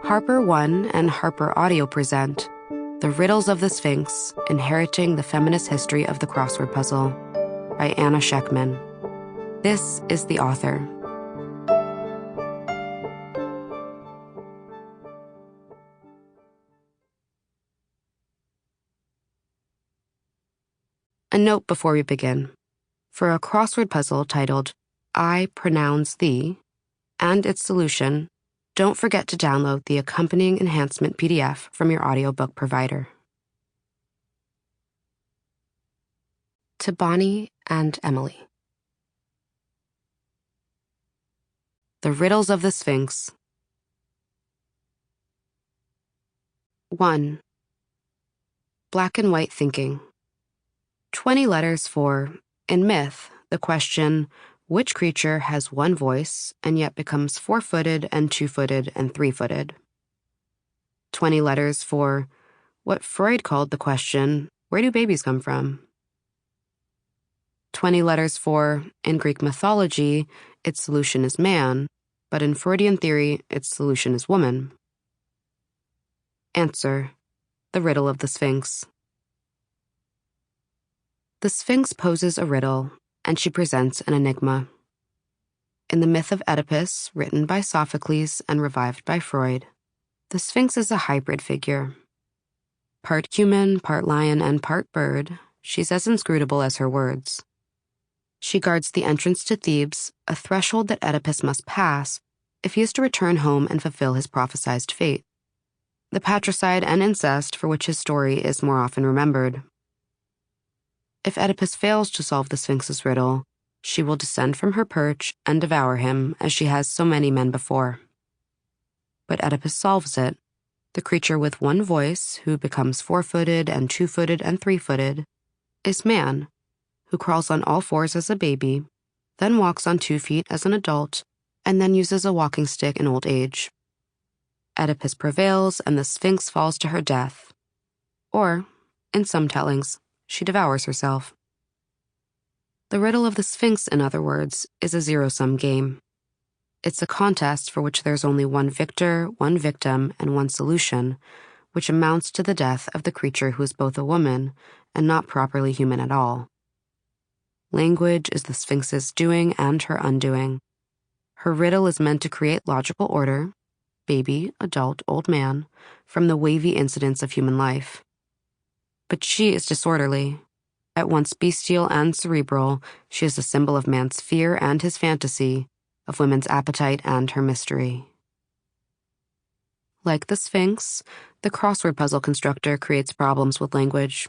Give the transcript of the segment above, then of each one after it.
HarperOne and HarperAudio present The Riddles of the Sphinx, Inheriting the Feminist History of the Crossword Puzzle by Anna Shechtman. This is the author. A note before we begin. For a crossword puzzle titled I Pronounce Thee and its solution, don't forget to download the accompanying enhancement PDF from your audiobook provider. To Bonnie and Emily. The Riddles of the Sphinx. 1. Black and white thinking. 20 letters for, in myth, the question, which creature has one voice and yet becomes four-footed and two-footed and three-footed? 20 letters for what Freud called the question, where do babies come from? 20 letters for, in Greek mythology, its solution is man, but in Freudian theory, its solution is woman. Answer: the riddle of the Sphinx. The Sphinx poses a riddle, and she presents an enigma. In the myth of Oedipus, written by Sophocles and revived by Freud, the Sphinx is a hybrid figure. Part human, part lion, and part bird, she's as inscrutable as her words. She guards the entrance to Thebes, a threshold that Oedipus must pass if he is to return home and fulfill his prophesied fate, the patricide and incest for which his story is more often remembered. If Oedipus fails to solve the Sphinx's riddle, she will descend from her perch and devour him as she has so many men before. But Oedipus solves it. The creature with one voice, who becomes four-footed and two-footed and three-footed, is man, who crawls on all fours as a baby, then walks on 2 feet as an adult, and then uses a walking stick in old age. Oedipus prevails and the Sphinx falls to her death. Or, in some tellings, she devours herself. The riddle of the Sphinx, in other words, is a zero-sum game. It's a contest for which there's only one victor, one victim, and one solution, which amounts to the death of the creature who is both a woman and not properly human at all. Language is the Sphinx's doing and her undoing. Her riddle is meant to create logical order, baby, adult, old man, from the wavy incidents of human life. But she is disorderly. At once bestial and cerebral, she is a symbol of man's fear and his fantasy, of women's appetite and her mystery. Like the Sphinx, the crossword puzzle constructor creates problems with language.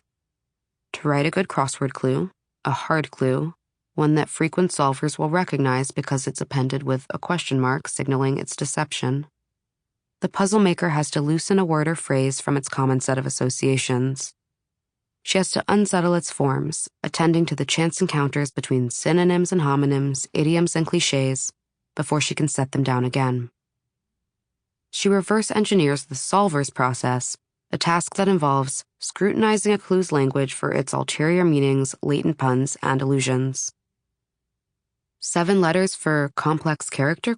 To write a good crossword clue, a hard clue, one that frequent solvers will recognize because it's appended with a question mark signaling its deception, the puzzle maker has to loosen a word or phrase from its common set of associations. She has to unsettle its forms, attending to the chance encounters between synonyms and homonyms, idioms and cliches, before she can set them down again. She reverse engineers the solver's process, a task that involves scrutinizing a clue's language for its ulterior meanings, latent puns, and allusions. 7 letters for complex character ?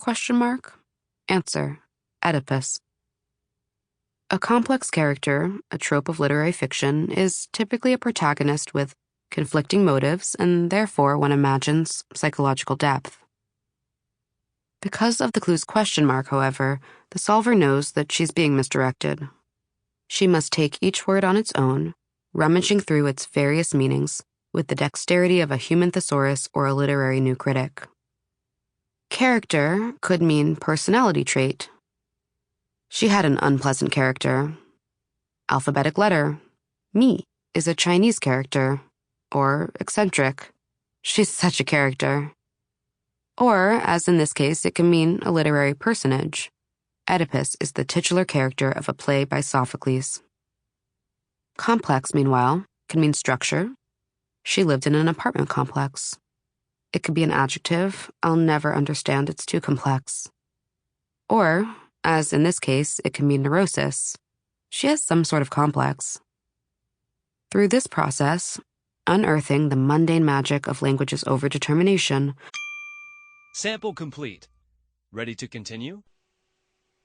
Answer: Oedipus. A complex character, a trope of literary fiction, is typically a protagonist with conflicting motives and therefore, one imagines, psychological depth. Because of the clue's question mark, however, the solver knows that she's being misdirected. She must take each word on its own, rummaging through its various meanings with the dexterity of a human thesaurus or a literary new critic. Character could mean personality trait. She had an unpleasant character. Alphabetic letter. Me is a Chinese character. Or eccentric. She's such a character. Or, as in this case, it can mean a literary personage. Oedipus is the titular character of a play by Sophocles. Complex, meanwhile, can mean structure. She lived in an apartment complex. It could be an adjective. I'll never understand, it's too complex. Or, as in this case, it can mean neurosis. She has some sort of complex. Through this process, unearthing the mundane magic of language's overdetermination, Sample complete. Ready to continue?